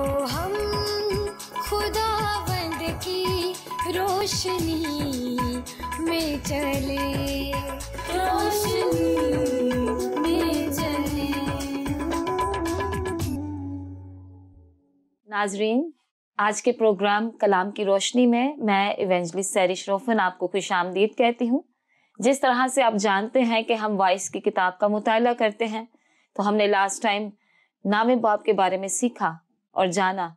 ہم خداوند کی روشنی میں چلے، روشنی میں چلے۔ ناظرین، آج کے پروگرام کلام کی روشنی میں ایونجلسٹ سیری شروفن آپ کو خوش آمدید کہتی ہوں۔ جس طرح سے آپ جانتے ہیں کہ ہم وائس کی کتاب کا مطالعہ کرتے ہیں، تو ہم نے لاسٹ ٹائم 9ویں باب کے بارے میں سیکھا اور جانا،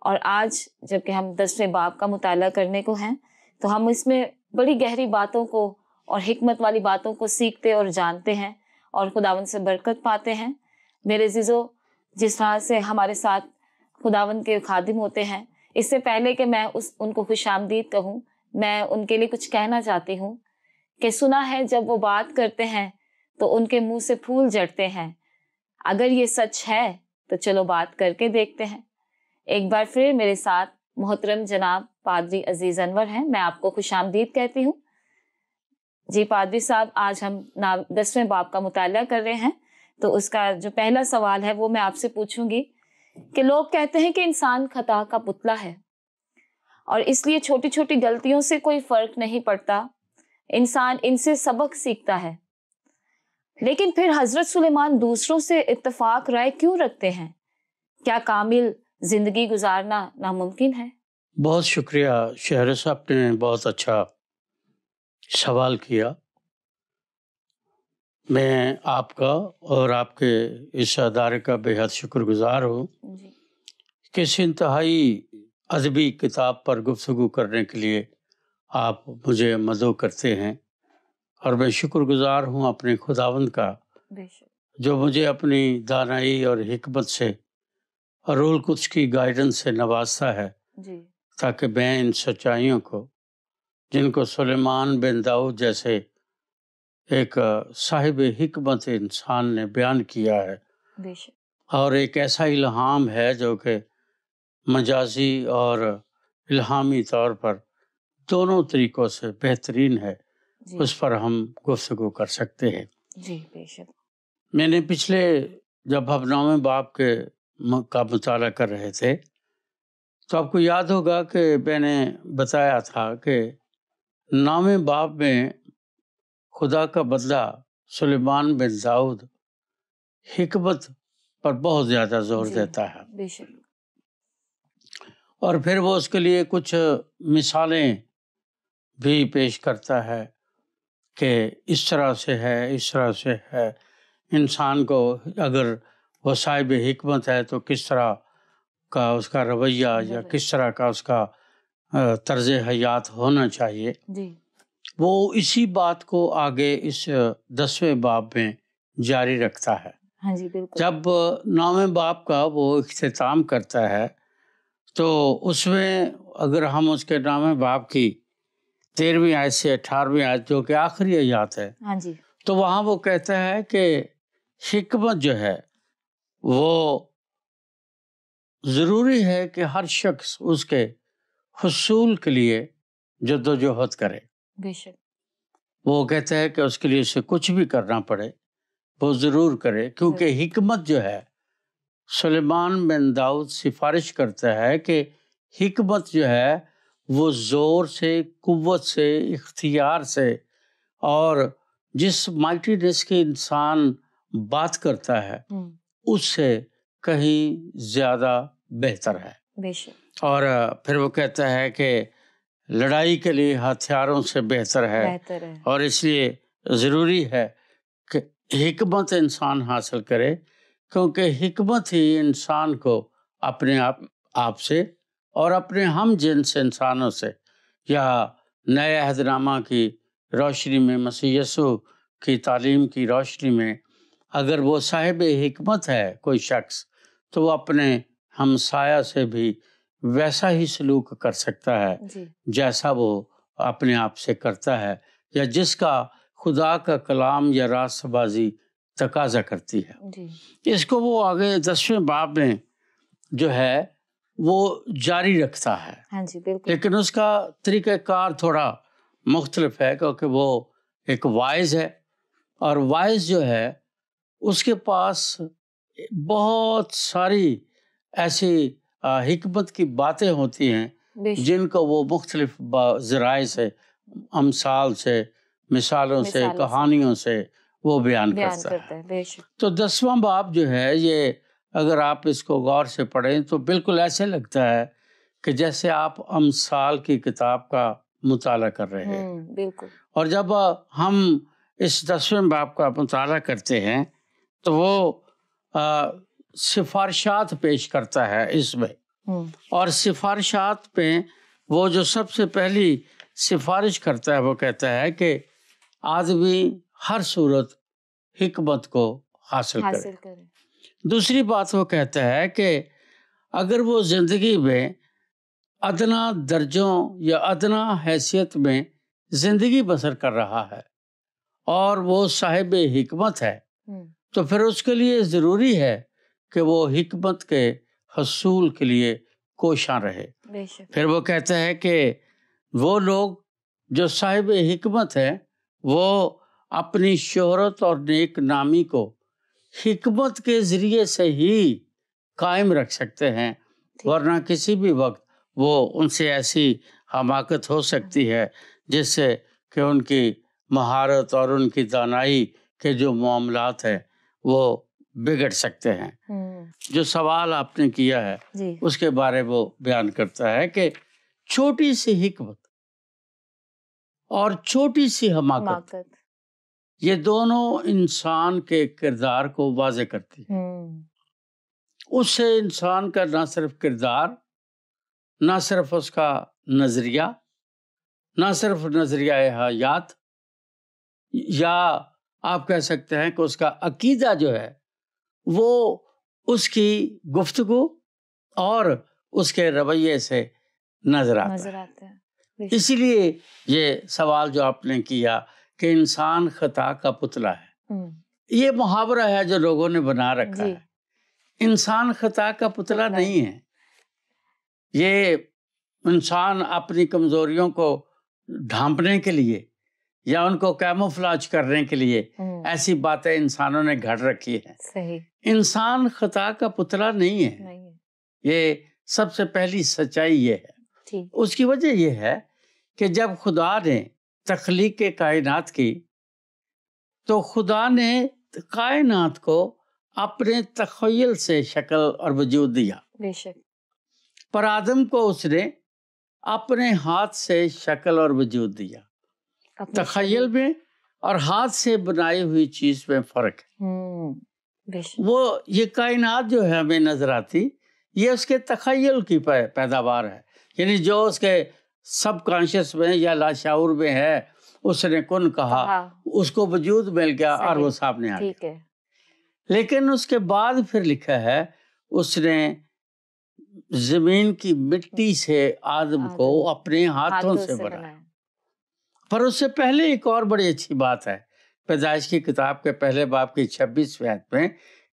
اور آج جب کہ ہم 10ویں باب کا مطالعہ کرنے کو ہیں تو ہم اس میں بڑی گہری باتوں کو اور حکمت والی باتوں کو سیکھتے اور جانتے ہیں اور خداوند سے برکت پاتے ہیں۔ میرے عزیزو، جس طرح سے ہمارے ساتھ خداوند کے خادم ہوتے ہیں، اس سے پہلے کہ میں ان کو خوش آمدید کہوں، میں ان کے لیے کچھ کہنا چاہتی ہوں کہ سنا ہے جب وہ بات کرتے ہیں تو ان کے منہ سے پھول جھڑتے ہیں۔ اگر یہ سچ ہے تو چلو بات کر کے دیکھتے ہیں۔ ایک بار پھر میرے ساتھ محترم جناب پادری عزیز انور ہیں، میں آپ کو خوش آمدید کہتی ہوں۔ جی پادری صاحب، آج ہم 10ویں باب کا مطالعہ کر رہے ہیں، تو اس کا جو پہلا سوال ہے وہ میں آپ سے پوچھوں گی کہ لوگ کہتے ہیں کہ انسان خطا کا پتلا ہے اور اس لیے چھوٹی چھوٹی غلطیوں سے کوئی فرق نہیں پڑتا، انسان ان سے سبق سیکھتا ہے، لیکن پھر حضرت سلیمان دوسروں سے اتفاق رائے کیوں رکھتے ہیں؟ کیا کامل زندگی گزارنا ناممکن ہے؟ بہت شکریہ شہر صاحب نے بہت اچھا سوال کیا۔ میں آپ کا اور آپ کے اس ادارے کا بے حد شکر گزار ہوں کہ اس انتہائی ادبی کتاب پر گفتگو کرنے کے لیے آپ مجھے مدعو کرتے ہیں، اور میں شکر گزار ہوں اپنے خداوند کا جو مجھے اپنی دانائی اور حکمت سے اور روح القدس کی گائیڈنس سے نوازتا ہے، تاکہ میں ان سچائیوں کو جن کو سلیمان بن داؤد جیسے ایک صاحب حکمت انسان نے بیان کیا ہے، اور ایک ایسا الہام ہے جو کہ مجازی اور الہامی طور پر دونوں طریقوں سے بہترین ہے، اس پر ہم گفتگو کر سکتے ہیں۔ جی بے شک۔ میں نے پچھلے جب ہم 9ویں باب کا مطالعہ کر رہے تھے تو آپ کو یاد ہوگا کہ میں نے بتایا تھا کہ 9ویں باب میں خدا کا بدلہ سلیمان بن داؤد حکمت پر بہت زیادہ زور دیتا ہے، بے شک، اور پھر وہ اس کے لیے کچھ مثالیں بھی پیش کرتا ہے کہ اس طرح سے ہے، اس طرح سے ہے، انسان کو اگر وہ صاحب حکمت ہے تو کس طرح کا اس کا رویہ یا کس طرح کا اس کا طرز حیات ہونا چاہیے۔ وہ اسی بات کو آگے اس 10ویں باب میں جاری رکھتا ہے۔ ہاں جی بالکل۔ جب 9ویں باب کا وہ اختتام کرتا ہے تو اس میں اگر ہم اس کے 9ویں باب کی 13ویں آیت سے 18ویں آیت جو کہ آخری آیات ہے، ہاں جی، تو وہاں وہ کہتا ہے کہ حکمت جو ہے وہ ضروری ہے کہ ہر شخص اس کے حصول کے لیے جدوجہد کرے۔ بے شک۔ وہ کہتا ہے کہ اس کے لیے اسے کچھ بھی کرنا پڑے وہ ضرور کرے، کیونکہ حکمت جو ہے، سلیمان بن داؤد سفارش کرتا ہے کہ حکمت جو ہے وہ زور سے، قوت سے، اختیار سے، اور جس مائٹینس کی انسان بات کرتا ہے اس سے کہیں زیادہ بہتر ہے۔ بے شک۔ اور پھر وہ کہتا ہے کہ لڑائی کے لیے ہتھیاروں سے بہتر ہے، اور اس لیے ضروری ہے کہ حکمت انسان حاصل کرے، کیونکہ حکمت ہی انسان کو اپنے آپ سے اور اپنے ہم جنس انسانوں سے، یا نئے عہد نامہ کی روشنی میں، مسیح یسوع کی تعلیم کی روشنی میں، اگر وہ صاحب حکمت ہے کوئی شخص، تو وہ اپنے ہمسایہ سے بھی ویسا ہی سلوک کر سکتا ہے جیسا وہ اپنے آپ سے کرتا ہے، یا جس کا خدا کا کلام یا راست بازی تقاضا کرتی ہے۔ اس کو وہ آگے 10ویں باب میں جو ہے وہ جاری رکھتا ہے، لیکن اس کا طریقہ کار تھوڑا مختلف ہے، کیونکہ وہ ایک وائز ہے، اور وائز جو ہے اس کے پاس بہت ساری ایسی حکمت کی باتیں ہوتی ہیں جن کو وہ مختلف ذرائع سے، امثال سے، مثالوں سے، کہانیوں سے وہ بیان کرتا ہے۔ تو 10واں باب جو ہے یہ اگر آپ اس کو غور سے پڑھیں تو بالکل ایسے لگتا ہے کہ جیسے آپ امثال کی کتاب کا مطالعہ کر رہے ہیں۔ بالکل۔ اور جب ہم اس 10ویں باب کا مطالعہ کرتے ہیں تو وہ سفارشات پیش کرتا ہے اس میں، اور سفارشات پہ وہ جو سب سے پہلی سفارش کرتا ہے وہ کہتا ہے کہ آدمی ہر صورت حکمت کو حاصل کرے۔ دوسری بات وہ کہتا ہے کہ اگر وہ زندگی میں ادنا درجوں یا ادنا حیثیت میں زندگی بسر کر رہا ہے اور وہ صاحب حکمت ہے تو پھر اس کے لیے ضروری ہے کہ وہ حکمت کے حصول کے لیے کوشاں رہے۔ پھر وہ کہتا ہے کہ وہ لوگ جو صاحب حکمت ہیں وہ اپنی شہرت اور نیک نامی کو حکمت کے ذریعے سے ہی قائم رکھ سکتے ہیں، ورنہ کسی بھی وقت وہ ان سے ایسی حماقت ہو سکتی ہے جس سے کہ ان کی مہارت اور ان کی دانائی کے جو معاملات ہیں وہ بگڑ سکتے ہیں۔ جو سوال آپ نے کیا ہے اس کے بارے وہ بیان کرتا ہے کہ چھوٹی سی حکمت اور چھوٹی سی حماقت یہ دونوں انسان کے کردار کو واضح کرتی ہے۔ اس سے انسان کا نہ صرف کردار، نہ صرف اس کا نظریہ، نہ صرف نظریہ حیات، یا آپ کہہ سکتے ہیں کہ اس کا عقیدہ جو ہے وہ اس کی گفتگو اور اس کے رویے سے نظر آتا ہے۔ اسی لیے یہ سوال جو آپ نے کیا کہ انسان خطا کا پتلا ہے، یہ محاورہ ہے جو لوگوں نے بنا رکھا ہے۔ انسان خطا کا پتلا نہیں ہے، یہ انسان اپنی کمزوریوں کو ڈھانپنے کے لیے یا ان کو کیموفلاج کرنے کے لیے ایسی باتیں انسانوں نے گھڑ رکھی ہیں۔ انسان خطا کا پتلا نہیں ہے، یہ سب سے پہلی سچائی یہ ہے۔ اس کی وجہ یہ ہے کہ جب خدا نے تخلیق کائنات کی تو خدا نے کائنات کو اپنے تخیل سے شکل اور وجود دیا، پر آدم کو اس نے اپنے ہاتھ سے شکل اور وجود دیا۔ تخیل میں اور ہاتھ سے بنائی ہوئی چیز میں فرق ہے۔ وہ یہ کائنات جو ہے ہمیں نظر آتی یہ اس کے تخیل کی پیداوار ہے، یعنی جو اس کے سب کانشیس میں یا لاشعور میں ہے اس نے کن کہا، اس کو وجود مل گیا اور وہ سامنے آ گیا۔ لیکن اس کے بعد پھر لکھا ہے اس نے زمین کی مٹی سے آدم کو اپنے ہاتھوں سے بنایا۔ پر اس سے پہلے ایک اور بڑی اچھی بات ہے، پیدائش کی کتاب کے پہلے باب کی 26ویں آیت میں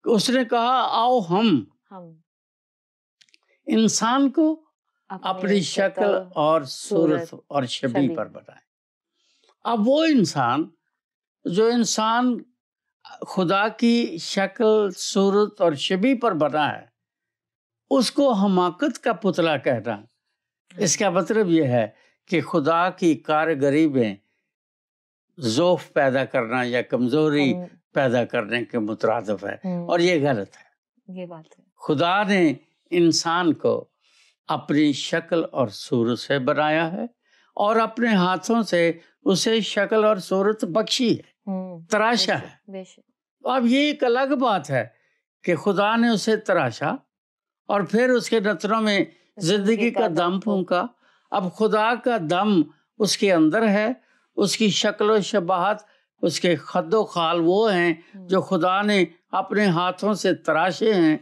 اس نے کہا آؤ ہم انسان کو اپنی شکل اور صورت اور شبیہ پر بنائیں۔ اب وہ انسان جو انسان خدا کی شکل، صورت اور شبیہ پر بنا ہے اس کو حماقت کا پتلا کہنا، اس کا مطلب یہ ہے کہ خدا کی کارگری میں ضعف پیدا کرنا یا کمزوری پیدا کرنے کے مترادف ہے، اور یہ غلط ہے۔ یہ بات ہے، خدا نے انسان کو اپنی شکل اور صورت سے بنایا ہے اور اپنے ہاتھوں سے اسے شکل اور صورت بخشی ہے، تراشا ہے۔ اب یہ ایک الگ بات ہے کہ خدا نے اسے تراشا اور پھر اس کے نتنوں میں زندگی کا دم پھونکا۔ اب خدا کا دم اس کے اندر ہے، اس کی شکل و شباہت، اس کے خد و خال وہ ہیں جو خدا نے اپنے ہاتھوں سے تراشے ہیں۔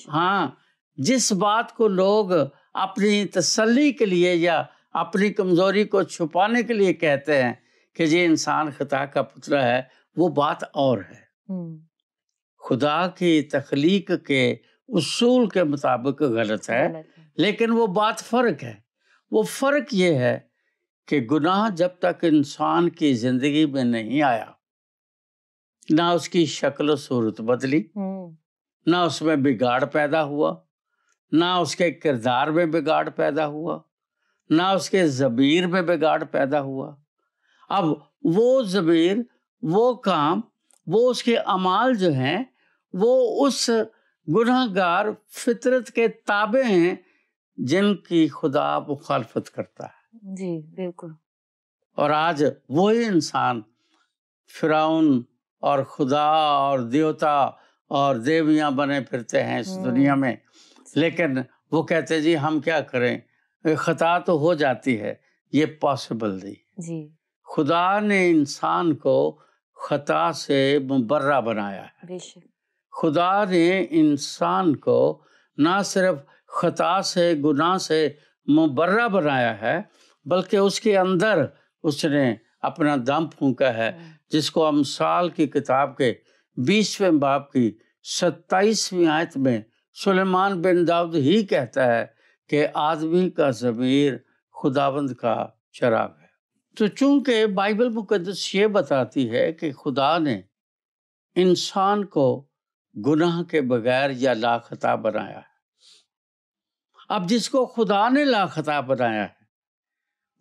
ہاں، جس بات کو لوگ اپنی تسلی کے لیے یا اپنی کمزوری کو چھپانے کے لیے کہتے ہیں کہ یہ انسان خطا کا پتلا ہے، وہ بات اور ہے۔ خدا کی تخلیق کے اصول کے مطابق غلط ہے، لیکن وہ بات فرق ہے۔ وہ فرق یہ ہے کہ گناہ جب تک انسان کی زندگی میں نہیں آیا، نہ اس کی شکل و صورت بدلی، نہ اس میں بگاڑ پیدا ہوا، نہ اس کے کردار میں بگاڑ پیدا ہوا، نہ اس کے ضمیر میں بگاڑ پیدا ہوا۔ اب وہ ضمیر، وہ کام، وہ اس کے اعمال جو ہیں وہ اس گناہ گار فطرت کے تابع ہیں جن کی خدا مخالفت کرتا ہے۔ جی بالکل۔ اور آج وہی انسان فرعون اور خدا اور دیوتا اور دیویاں بنے پھرتے ہیں اس دنیا میں، لیکن وہ کہتے جی ہم کیا کریں، خطا تو ہو جاتی ہے۔ یہ پاسبل نہیں۔ جی خدا نے انسان کو خطا سے مبرہ بنایا ہے۔ بے شک۔ خدا نے انسان کو نہ صرف خطا سے، گناہ سے مبرہ بنایا ہے، بلکہ اس کے اندر اس نے اپنا دم پھونکا ہے، جس کو امثال کی کتاب کے 20ویں باب کی 27ویں آیت میں سلیمان بن داؤد ہی کہتا ہے کہ آدمی کا ضمیر خداوند کا چراغ ہے۔ تو چونکہ بائبل مقدس یہ بتاتی ہے کہ خدا نے انسان کو گناہ کے بغیر یا لاخطا بنایا ہے، اب جس کو خدا نے لاخطا بنایا ہے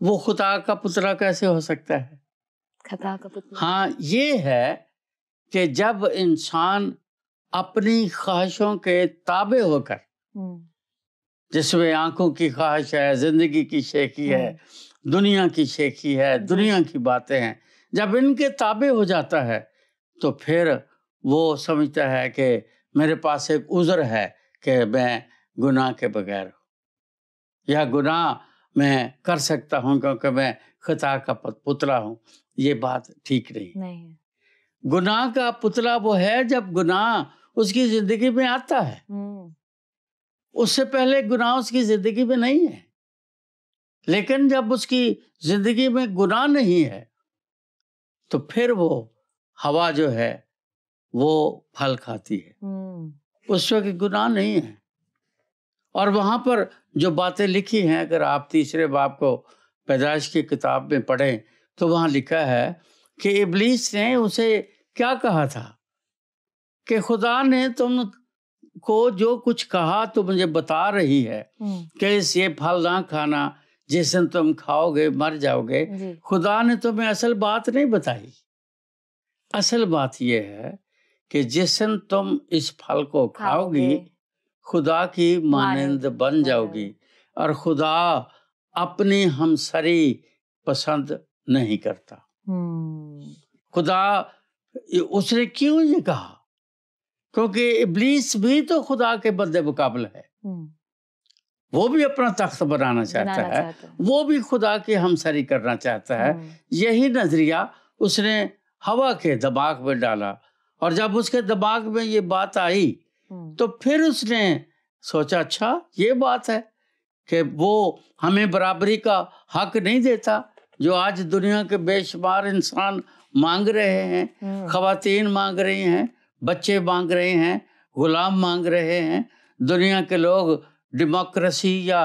وہ خدا کا پتلا کیسے ہو سکتا ہے؟ خطا کا پتلا۔ ہاں، یہ ہے کہ جب انسان اپنی خواہشوں کے تابع ہو کر، جس میں آنکھوں کی خواہش ہے، زندگی کی شیخی ہے، دنیا کی شیخی ہے، دنیا کی باتیں ہیں، جب ان کے تابع ہو جاتا ہے تو پھر وہ سمجھتا ہے کہ میرے پاس ایک عذر ہے کہ میں گناہ کے بغیر ہوں، یا گناہ میں کر سکتا ہوں کیونکہ میں خطا کا پتلا ہوں۔ یہ بات ٹھیک نہیں ہے۔ گناہ کا پتلا وہ ہے جب گناہ اس کی زندگی میں آتا ہے، اس سے پہلے گناہ اس کی زندگی میں نہیں ہے۔ لیکن جب اس کی زندگی میں گناہ نہیں ہے تو پھر وہ ہوا جو ہے وہ پھل کھاتی ہے، اس وقت گناہ نہیں ہے۔ اور وہاں پر جو باتیں لکھی ہیں، اگر آپ 3 باب کو پیدائش کی کتاب میں پڑھیں تو وہاں لکھا ہے کہ ابلیس نے اسے کیا کہا تھا کہ خدا نے تم کو جو کچھ کہا تو مجھے بتا رہی ہے کہ اس یہ پھل نہ کھانا، جس دن تم کھاؤ گے مر جاؤ گے۔ خدا نے تمہیں اصل بات نہیں بتائی۔ اصل بات یہ ہے کہ جس دن تم اس پھل کو کھاؤ گی خدا کی مانند بن جاؤ گی، اور خدا اپنی ہمسری پسند نہیں کرتا۔ خدا، اس نے کیوں یہ کہا؟ کیونکہ ابلیس بھی تو خدا کے بد مقابل ہے، وہ بھی اپنا تخت بنانا چاہتا ہے، وہ بھی خدا کی ہمسری کرنا چاہتا ہے۔ یہی نظریہ اس نے ہوا کے دماغ میں ڈالا، اور جب اس کے دماغ میں یہ بات آئی تو پھر اس نے سوچا اچھا یہ بات ہے کہ وہ ہمیں برابری کا حق نہیں دیتا جو آج دنیا کے بے شمار انسان مانگ رہے ہیں۔ خواتین مانگ رہی ہیں، بچے مانگ رہے ہیں، غلام مانگ رہے ہیں، دنیا کے لوگ ڈیموکریسی یا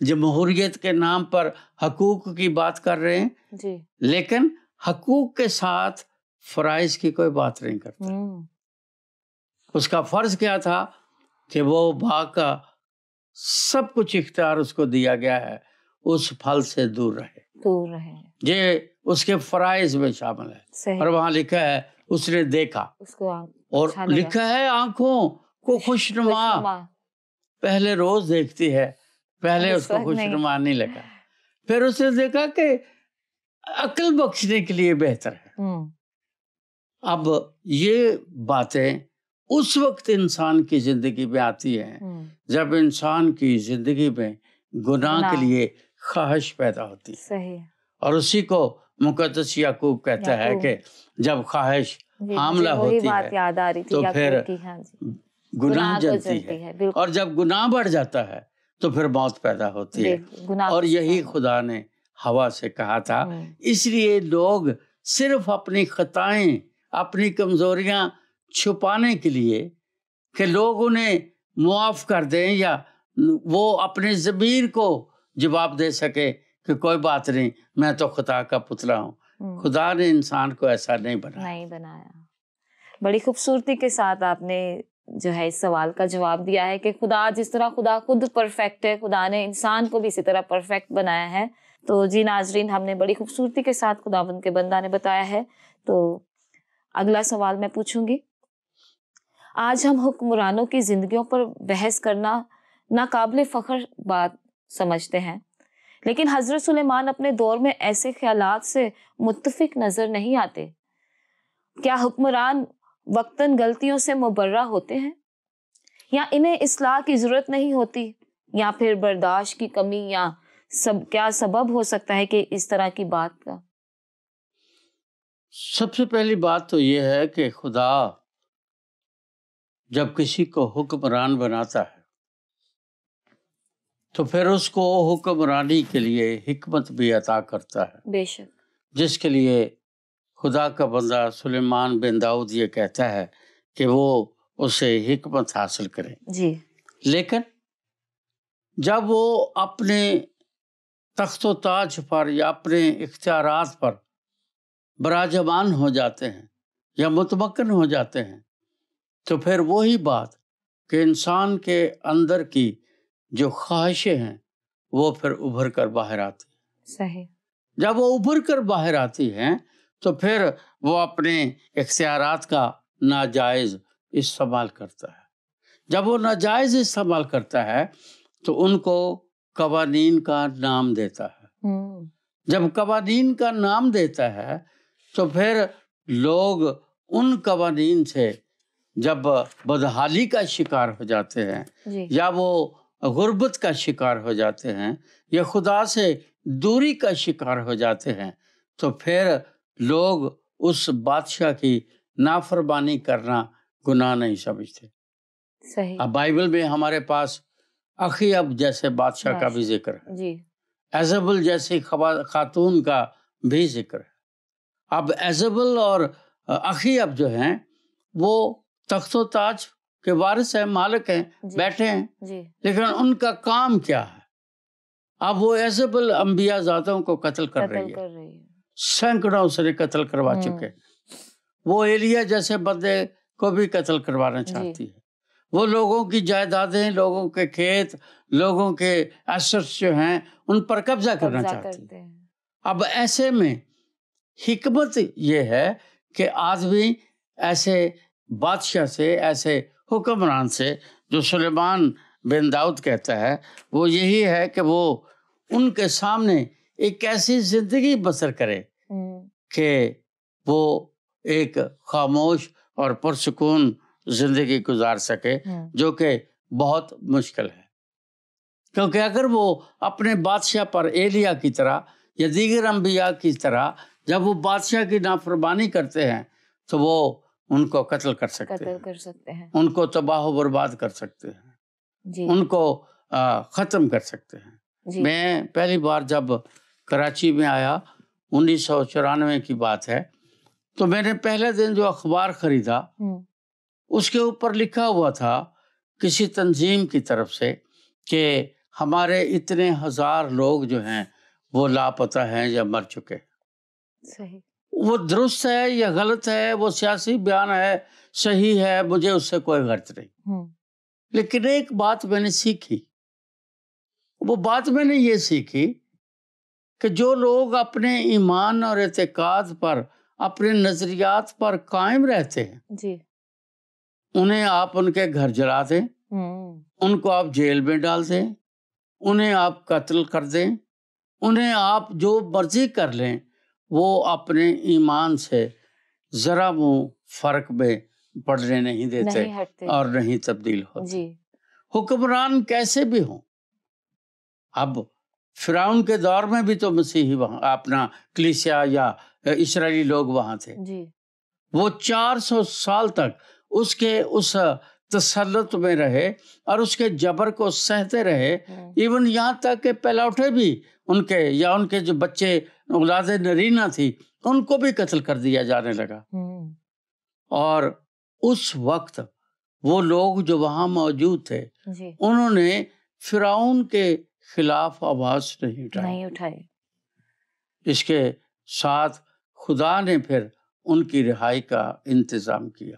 جمہوریت کے نام پر حقوق کی بات کر رہے ہیں، لیکن حقوق کے ساتھ فرائض کی کوئی بات نہیں کرتا۔ اس کا فرض کیا تھا کہ وہ باغ کا سب کچھ اختیار اس کو دیا گیا ہے، اس پھل سے دور رہے۔ یہ اس کے فرائض میں شامل ہے۔ اور وہاں لکھا ہے اس نے دیکھا، اور لکھا ہے آنکھوں کو خوشنما، پہلے روز دیکھتی ہے، پہلے اس کو خوشنما نہیں لگا، پھر اس نے دیکھا کہ عقل بخشنے کے لیے بہتر ہے۔ اب یہ باتیں اس وقت انسان کی زندگی میں آتی ہیں جب انسان کی زندگی میں گناہ کے لیے خواہش پیدا ہوتی ہے، اور اسی کو مقدس یعقوب کہتا ہے کہ جب خواہش حاملہ ہوتی ہے تو پھر گناہ جنتی ہے، اور جب گناہ بڑھ جاتا ہے تو پھر موت پیدا ہوتی ہے۔ اور یہی خدا نے ہوا سے کہا تھا۔ اس لیے لوگ صرف اپنی خطائیں، اپنی کمزوریاں چھپانے کے لیے کہ لوگ انہیں معاف کر دیں یا وہ اپنے ضمیر کو جواب دے سکے کہ کوئی بات نہیں، میں تو خدا کا پتلا ہوں، خدا نے انسان کو ایسا نہیں بنایا۔ بڑی خوبصورتی کے ساتھ آپ نے جو ہے اس سوال کا جواب دیا ہے کہ خدا جس طرح خدا خود پرفیکٹ ہے، خدا نے انسان کو بھی اسی طرح پرفیکٹ بنایا ہے. تو جی ناظرین، ہم نے بڑی خوبصورتی کے ساتھ خداوند کے بندہ نے بتایا ہے. تو اگلا سوال میں پوچھوں گی. آج ہم حکمرانوں کی زندگیوں پر بحث کرنا ناقابل فخر بات سمجھتے ہیں، لیکن حضرت سلیمان اپنے دور میں ایسے خیالات سے متفق نظر نہیں آتے. کیا حکمران وقتاً غلطیوں سے مبرہ ہوتے ہیں، یا انہیں اصلاح کی ضرورت نہیں ہوتی، یا پھر برداشت کی کمی، یا کیا سبب ہو سکتا ہے کہ اس طرح کی بات کا؟ سب سے پہلی بات تو یہ ہے کہ خدا جب کسی کو حکمران بناتا ہے تو پھر اس کو حکمرانی کے لیے حکمت بھی عطا کرتا ہے. بے شک. جس کے لیے خدا کا بندہ سلیمان بن داؤد یہ کہتا ہے کہ وہ اسے حکمت حاصل کرے. جی. لیکن جب وہ اپنے تخت و تاج پر یا اپنے اختیارات پر براجمان ہو جاتے ہیں یا متمکن ہو جاتے ہیں تو پھر وہی بات کہ انسان کے اندر کی جو خواہشیں ہیں وہ پھر ابھر کر باہر آتی ہیں. صحیح. جب وہ ابھر کر باہر آتی ہیں تو پھر وہ اپنے اختیارات کا ناجائز استعمال کرتا ہے. جب وہ ناجائز استعمال کرتا ہے تو ان کو قوانین کا نام دیتا ہے. جب قوانین کا نام دیتا ہے تو پھر لوگ ان قوانین سے جب بدحالی کا شکار ہو جاتے ہیں یا وہ غربت کا شکار ہو جاتے ہیں یا خدا سے دوری کا شکار ہو جاتے ہیں تو پھر لوگ اس بادشاہ کی نافرمانی کرنا گناہ نہیں سمجھتے. صحیح. اب بائبل میں ہمارے پاس اخیب جیسے بادشاہ کا بھی ذکر ہے. جی. ایزبل جیسی خاتون کا بھی ذکر ہے. اب ایزبل اور اخیب جو ہیں وہ تخت و تاج کے وارث ہیں، مالک ہیں، بیٹھے ہیں. لیکن ان کا کام کیا ہے؟ اب وہ ایزبل انبیاء ذاتوں کو قتل کر رہی ہے. سینکڑوں اس نے قتل کروا چکے. وہ ایلیا جیسے بندے کو بھی قتل کروانا چاہتی ہے. وہ لوگوں کی جائیدادیں، لوگوں کے کھیت، لوگوں کے ایسٹس جو ہیں ان پر قبضہ کرنا چاہتی ہے. اب ایسے میں حکمت یہ ہے کہ آدمی ایسے بادشاہ سے، ایسے حکمران سے جو سلیمان بن داؤد کہتا ہے، وہ یہی ہے کہ وہ ان کے سامنے ایک ایسی زندگی بسر کرے کہ وہ ایک خاموش اور پرسکون زندگی گزار سکے، جو کہ بہت مشکل ہے. کیونکہ اگر وہ اپنے بادشاہ پر ایلیا کی طرح یا دیگر انبیاء کی طرح جب وہ بادشاہ کی نافرمانی کرتے ہیں تو وہ ان کو قتل کر سکتے ہیں، ان کو تباہ و برباد کر سکتے ہیں، ان کو ختم کر سکتے ہیں. میں پہلی بار جب کراچی میں آیا 1994 کی بات ہے، تو میں نے پہلے دن جو اخبار خریدا اس کے اوپر لکھا ہوا تھا کسی تنظیم کی طرف سے کہ ہمارے اتنے ہزار لوگ جو ہیں وہ لاپتہ ہیں یا مر چکے. صحیح. وہ درست ہے یا غلط ہے، وہ سیاسی بیان ہے، صحیح ہے، مجھے اس سے کوئی غرض نہیں. لیکن ایک بات میں نے سیکھی، وہ بات میں نے یہ سیکھی کہ جو لوگ اپنے ایمان اور اعتقاد پر، اپنے نظریات پر قائم رہتے ہیں انہیں آپ ان کے گھر جلا دیں، ان کو آپ جیل میں ڈال دیں، انہیں آپ قتل کر دیں، انہیں آپ جو مرضی کر لیں، وہ اپنے ایمان سے ذرا فرق میں پڑنے نہیں دیتے اور نہیں تبدیل ہوتے. حکمران کیسے بھی ہوں. اب فرعون کے دور میں بھی تو مسیحی وہاں اپنا کلیسیا یا اسرائیلی لوگ وہاں تھے. وہ 400 سال تک اس کے اس تسلط میں رہے اور اس کے جبر کو سہتے رہے. ایون یہاں تک کہ پہلوٹے بھی ان کے جو بچے اولاد نرینہ تھی ان کو بھی قتل کر دیا جانے لگا. اور اس وقت وہ لوگ جو وہاں موجود تھے انہوں نے فرعون کے خلاف آواز نہیں اٹھائی. اس کے ساتھ خدا نے پھر ان کی رہائی کا انتظام کیا.